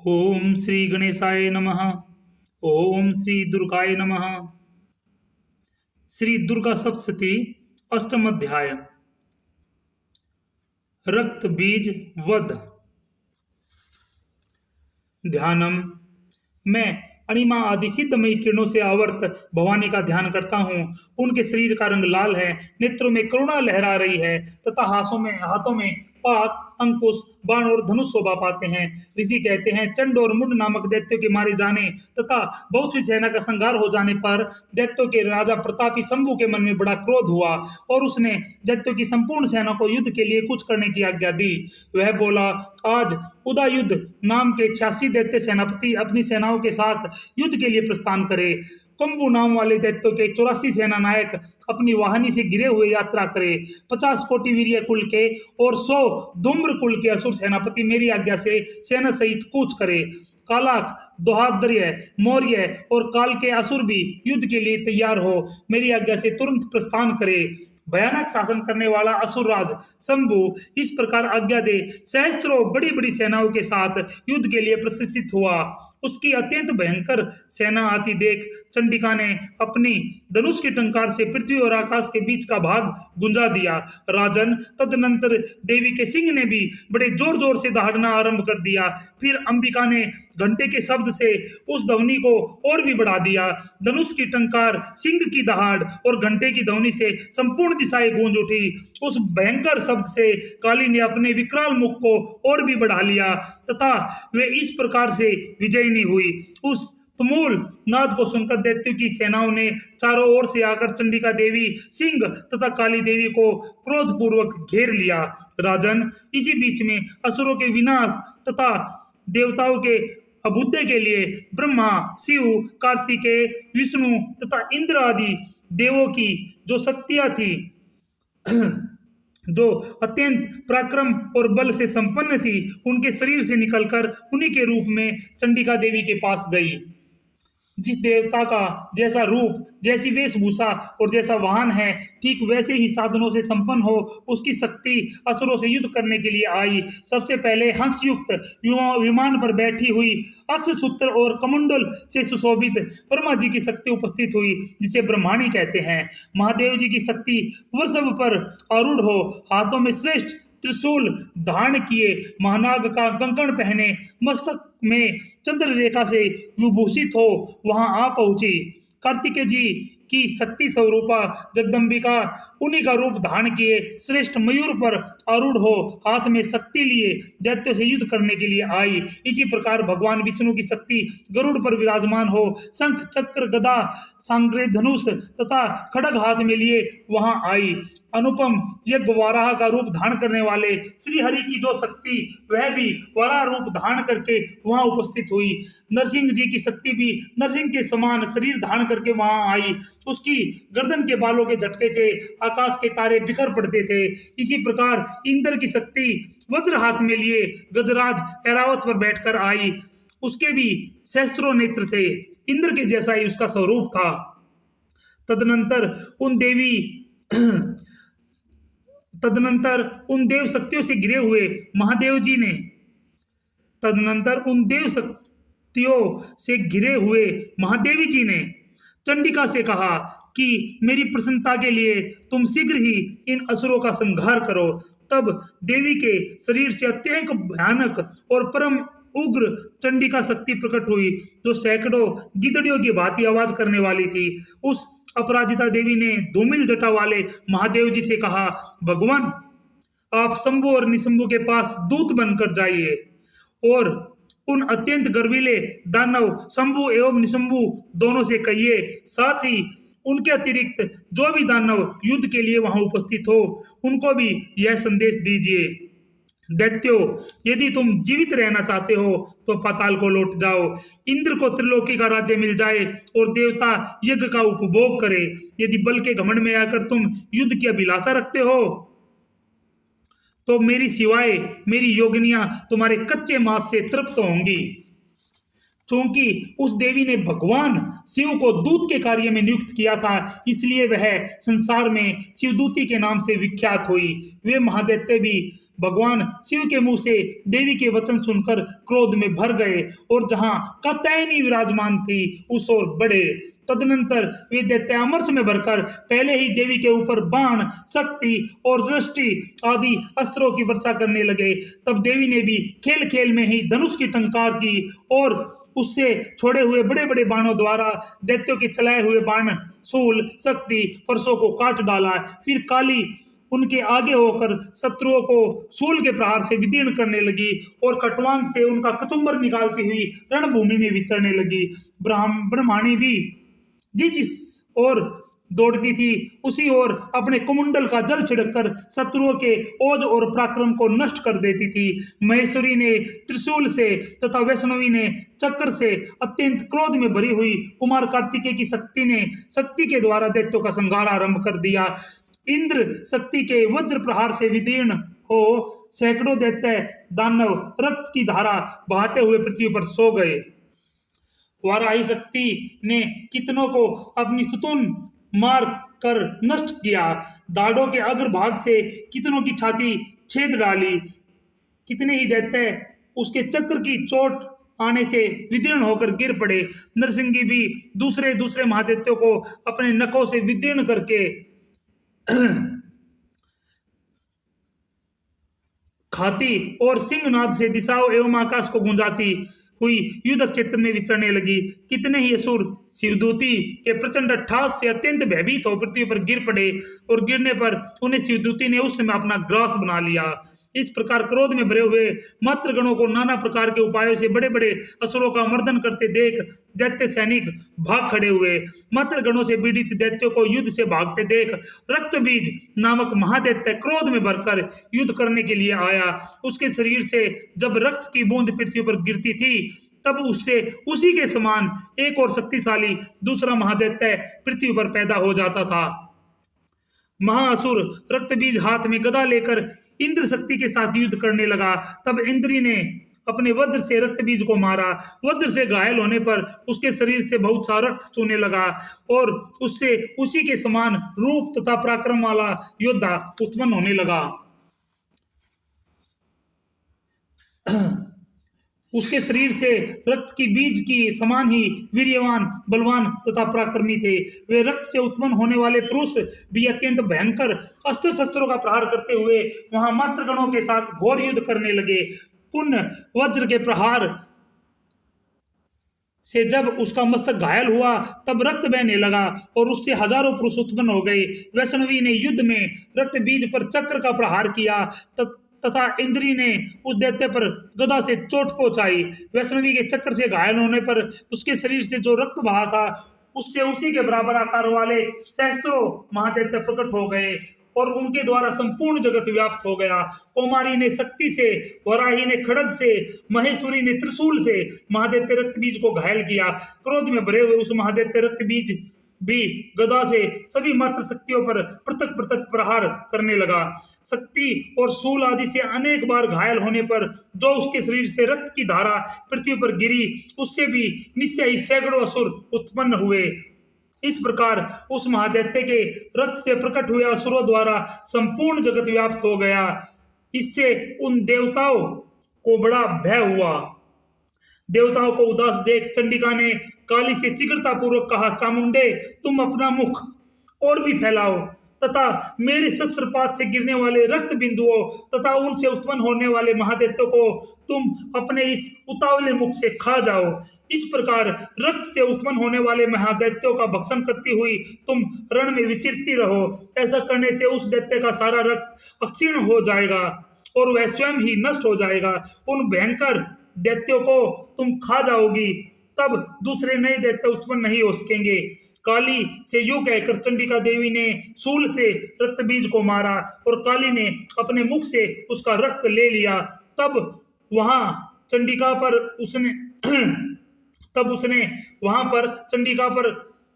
ओम श्री गणेशाय नमः। ओम श्री दुर्गाय नमः। श्री दुर्गा सप्तशती अष्टम अध्याय। रक्त बीज वध। ध्यानम। मैं अणिमा आदि सिद्धमयी किरणों से आवर्त भवानी का ध्यान करता हूँ। उनके शरीर का रंग लाल है, नेत्रों में करुणा लहरा रही है तथा हाथों में पास, अंकुश, बाण और धनुष शोभा पाते हैं। ऋषि कहते हैं, चंड और मुंड नामक दैत्यों के मारे जाने तथा बहुत सी सेना का संहार हो जाने पर दैत्यों के राजा प्रतापी शंभु के मन में बड़ा क्रोध हुआ और उसने दैत्यों की संपूर्ण सेना को युद्ध के लिए कूच करने की आज्ञा दी। वह बोला, आज उदययुद्ध नाम के 86 दैत्य सेनापति अपनी सेनाओं के साथ युद्ध के लिए प्रस्थान करे। कंबु नाम वाले दैत्यों के 84 सेना नायक अपनी वाहनी से गिरे हुए यात्रा करे। 50 कोटि वीर्य कुल के और 100 धूम्र कुल के असुर सेनापति मेरी आज्ञा से सेना सहित कूच करे। कालाक, दोहाद्र्य, मौर्य और काल के असुर भी युद्ध के लिए तैयार हो मेरी आज्ञा से तुरंत प्रस्थान करे। भयानक शासन करने वाला असुरराज शंभु इस प्रकार आज्ञा दे सहस्त्रों बड़ी बड़ी सेनाओं के साथ युद्ध के लिए प्रशिक्षित हुआ। उसकी अत्यंत भयंकर सेना आती देख चंडिका ने अपनी धनुष की टंकार से पृथ्वी और आकाश के बीच का भाग गुंजा दिया। राजन, तदनंतर देवी के सिंह ने भी बड़े जोर जोर से दहाड़ना आरंभ कर दिया। फिर अंबिका ने घंटे के शब्द से उस ध्वनि को और भी बढ़ा दिया। धनुष की टंकार, सिंह की दहाड़ और घंटे की ध्वनि से संपूर्ण दिशाएं गूंज उठी। उस भयंकर शब्द से काली ने अपने विकराल मुख को और भी बढ़ा लिया तथा वे इस प्रकार से विजयी हुई। उस तुमुल नाद को सुनकर दैत्यों की सेनाओं ने चारों ओर से आकर चंडिका देवी, सिंह तथा काली देवी को क्रोधपूर्वक घेर लिया। राजन, इसी बीच में असुरों के विनाश तथा देवताओं के अभ्युदय के लिए ब्रह्मा, शिव, कार्तिकेय, विष्णु तथा इंद्र आदि देवों की जो शक्तियां थी, जो अत्यंत पराक्रम और बल से संपन्न थी, उनके शरीर से निकलकर उन्हीं के रूप में चंडिका देवी के पास गई। जिस देवता का जैसा रूप, जैसी वेशभूषा और जैसा वाहन है, ठीक वैसे ही साधनों से संपन्न हो उसकी शक्ति असुरों से युद्ध करने के लिए आई। सबसे पहले हंसयुक्त विमान पर बैठी हुई अक्षसूत्र और कमंडल से सुशोभित ब्रह्मा जी की शक्ति उपस्थित हुई, जिसे ब्रह्माणी कहते हैं। महादेव जी की शक्ति वृषभ पर आरूढ़ हो, हाथों में श्रेष्ठ त्रिशूल धारण किए, महानाग का कंकण पहने, मस्तक में चंद्र रेखा से विभूषित हो वहां आ पहुंची। कार्तिकेय जी की शक्ति स्वरूपा जगदम्बिका उन्हीं का रूप धारण किए श्रेष्ठ मयूर पर आरूढ़ हो हाथ में शक्ति लिए दैत्यों से युद्ध करने के लिए आई। इसी प्रकार भगवान विष्णु की शक्ति गरुड़ पर विराजमान हो शंख, चक्र, गदा, सांग्रे, धनुष तथा खड्ग हाथ में लिए वहां आई। अनुपम यज्ञ वाराह का रूप धारण करने वाले श्री हरि की जो शक्ति, वह भी वराह रूप धारण करके वहां उपस्थित हुई। नरसिंह जी की शक्ति भी नरसिंह के समान शरीर धारण करके वहां आई। उसकी गर्दन के बालों के झटके से आकाश के तारे बिखर पड़ते थे। इसी प्रकार इंद्र की शक्ति वज्र हाथ में लिए गजराज ऐरावत पर बैठकर आई। उसके भी सहस्त्रों नेत्र थे, इंद्र के जैसा ही उसका स्वरूप था। तदनंतर उन देव शक्तियों से घिरे हुए महादेव जी ने महादेवी जी ने चंडिका से कहा कि मेरी प्रसन्नता के लिए तुम शीघ्र ही इन असुरों का संहार करो। तब देवी के शरीर से अत्यंत भयानक और परम उग्र चंडिका शक्ति प्रकट हुई, जो सैकड़ों गिदड़ियों की भांति आवाज करने वाली थी। उस अपराजिता देवी ने धूमिल जटा वाले महादेव जी से कहा, भगवान, आप शंभु और निशंभु के पास दूत बनकर जाइए और उन अत्यंत गर्वीले दानव शंभु एवं निशंभु दोनों से कहिए, साथ ही उनके अतिरिक्त जो भी दानव युद्ध के लिए वहां उपस्थित हो उनको भी यह संदेश दीजिए, दैत्यो, यदि तुम जीवित रहना चाहते हो तो पाताल को लौट जाओ। इंद्र को त्रिलोकी का राज्य मिल जाए और देवता यज्ञ का उपभोग करे। यदि बल के घमंड में आकर तुम युद्ध की अभिलाषा रखते हो तो मेरी सिवाय मेरी योगिनियां तुम्हारे कच्चे मांस से तृप्त होंगी। क्योंकि उस देवी ने भगवान शिव को दूत के कार्य में नियुक्त किया था, इसलिए वह संसार में शिवदूती के नाम से विख्यात हुई। वे महादैत्य भी भगवान शिव के मुंह से देवी के वचन सुनकर क्रोध में भर गए और जहां कात्यायनी विराजमान थी उस ओर बढ़े। तदनंतर वे दैत्यामर्ष में भरकर पहले ही देवी के ऊपर बाण, शक्ति और दृष्टि आदि अस्त्रों की वर्षा करने लगे। तब देवी ने भी खेल खेल में ही धनुष की टंकार की और उससे छोड़े हुए बड़े बड़े बाणों द्वारा दैत्यों के चलाए हुए बाण, शूल, शक्ति फरसों को काट डाला। फिर काली उनके आगे होकर शत्रुओं को शूल के प्रहार से विदीर्ण करने लगी और खटवांग से उनका कचुम्बर निकालती हुई रणभूमि में विचरने लगी। ब्रह्माणी भी जिस ओर दौड़ती थी उसी ओर अपने कुमुंडल का जल छिड़ककर शत्रुओं के ओज और पराक्रम को नष्ट कर देती थी। महेश्वरी ने त्रिशूल से तथा वैष्णवी ने चक्र से अत्यंत क्रोध में भरी हुई कुमार कार्तिकेय की शक्ति के द्वारा दैत्यों का संहार आरंभ कर दिया। इंद्र शक्ति के वज्र प्रहार से विदीर्ण हो सैकड़ों दैत्य दानव रक्त की धारा बहाते हुए पृथ्वी पर सो गए। वाराही शक्ति ने कितनों को अपनी तुतुन मार कर नष्ट किया। दाढ़ों के अग्रभाग से कितनों की छाती छेद डाली। कितने ही दैत्य उसके चक्र की चोट आने से विदीर्ण होकर गिर पड़े। नरसिंगी भी दूसरे दूसरे महादैत्यों को अपने नखों से विदीर्ण करके खाती और सिंहनाद से दिशाओं एवं आकाश को गुंजाती हुई युद्ध क्षेत्र में विचरने लगी। कितने ही असुर शिवदूती के प्रचंड ठास से अत्यंत भयभीत हो पृथ्वी पर गिर पड़े और गिरने पर उन्हें शिवदूती ने उस समय अपना ग्रास बना लिया। इस प्रकार क्रोध में भरे हुए मातृगणों को नाना प्रकार के उपायों से बड़े बड़े असुरों का मर्दन करते देख दैत्य सैनिक भाग खड़े हुए। मातृगणों से पीड़ित दैत्यों को युद्ध से भागते देख रक्तबीज नामक महादैत्य क्रोध में भरकर युद्ध करने के लिए आया। उसके शरीर से जब रक्त की बूंद पृथ्वी पर गिरती थी तब उससे उसी के समान एक और शक्तिशाली दूसरा महादैत्य पृथ्वी पर पैदा हो जाता था। महाअसुर रक्तबीज हाथ में गदा लेकर इंद्र शक्ति के साथ युद्ध करने लगा। तब इंद्री ने अपने वज्र से रक्तबीज को मारा। वज्र से घायल होने पर उसके शरीर से बहुत सा रक्त चूने लगा और उससे उसी के समान रूप तथा पराक्रम वाला योद्धा उत्पन्न होने लगा। उसके शरीर से रक्त की बीज की समान ही वीर्यवान, बलवान तथा पराक्रमी थे। वे रक्त से उत्पन्न होने वाले पुरुष भी अत्यंत भयंकर अस्त्र शस्त्रों का प्रहार करते हुए वहां मातृगणों के साथ घोर युद्ध करने लगे। पुण्य वज्र के प्रहार से जब उसका मस्तक घायल हुआ तब रक्त बहने लगा और उससे हजारों पुरुष उत्पन्न हो गए। वैष्णवी ने युद्ध में रक्त बीज पर चक्र का प्रहार किया तथा इंद्री ने उस दैत्य पर गदा से चोट पहुंचाई। वैष्णवी के चक्र से घायल होने पर उसके शरीर से जो रक्त बहा था उससे उसी के बराबर आकार वाले सहस्त्रों महादैत्य प्रकट हो गए और उनके द्वारा संपूर्ण जगत व्याप्त हो गया। कौमारी ने शक्ति से, वराही ने खड्ग से, महेश्वरी ने त्रिशूल से महादैत्य रक्तबीज को घायल किया। क्रोध में भरे हुए उस महादैत्य रक्तबीज भी गदा से सभी मात्र शक्तियों पर पृथक पृथक प्रहार करने लगा। शक्ति और शूल आदि से अनेक बार घायल होने पर जो उसके शरीर से रक्त की धारा पृथ्वी पर गिरी उससे भी निश्चय ही सैकड़ों असुर उत्पन्न हुए। इस प्रकार उस महादैत्य के रक्त से प्रकट हुए असुरों द्वारा संपूर्ण जगत व्याप्त हो गया। इससे उन देवताओं को बड़ा भय हुआ। देवताओं को उदास देख चंडिका ने काली से शीघ्रता पूर्वक कहा, चामुंडे तुम अपना मुख और भी फैलाओ तथा मेरे शस्त्रपात से गिरने वाले रक्त बिंदुओं तथा उनसे उत्पन्न होने वाले महादैत्यों को तुम अपने इस उतावले मुख से खा जाओ। इस प्रकार रक्त से उत्पन्न होने वाले महादैत्यों का भक्षण करती हुई तुम रण में विचरती रहो। ऐसा करने से उस दैत्य का सारा रक्त अक्षीण हो जाएगा और वह स्वयं ही नष्ट हो जाएगा। उन भयंकर दैत्यों को तुम खा जाओगी, तब दूसरे नए दैत्य उत्पन्न नहीं हो सकेंगे। काली से यूं कहकर चंडिका देवी ने शूल से रक्त बीज को मारा और काली ने अपने मुख से उसका रक्त ले लिया। तब उसने वहां पर चंडिका पर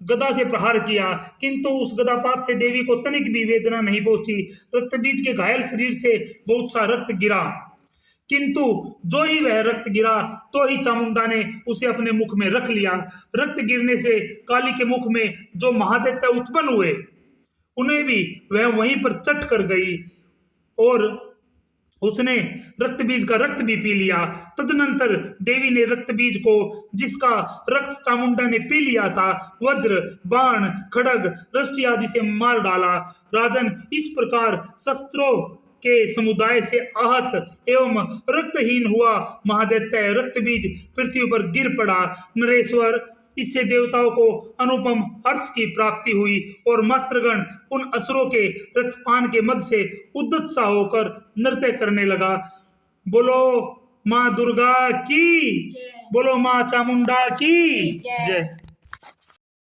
गदा से प्रहार किया, किंतु उस गदापात से देवी को तनिक भी वेदना नहीं पहुंची। रक्त बीज के घायल शरीर से बहुत सा रक्त गिरा, किंतु जो ही वह रक्त गिरा तो ही चामुंडा ने उसे अपने मुख में रख लिया। रक्त गिरने से काली के मुख में जो महादैत्य उत्पन्न हुए उन्हें भी वह वहीं पर चट कर गई उसने रक्त बीज का रक्त भी पी लिया। तदनंतर देवी ने रक्त बीज को, जिसका रक्त चामुंडा ने पी लिया था, वज्र, बाण, खड़ग, रस्सी आदि से मार डाला। राजन, इस प्रकार शस्त्रों के समुदाय से आहत एवं रक्तहीन हुआ महादैत्य रक्त बीज पृथ्वी पर गिर पड़ा। नरेश्वर, इससे देवताओं को अनुपम हर्ष की प्राप्ति हुई और मातृगण उन असुरों के रक्तपान के मद से उद्यत सा होकर नृत्य करने लगा। बोलो माँ दुर्गा की, बोलो माँ चामुंडा की जय।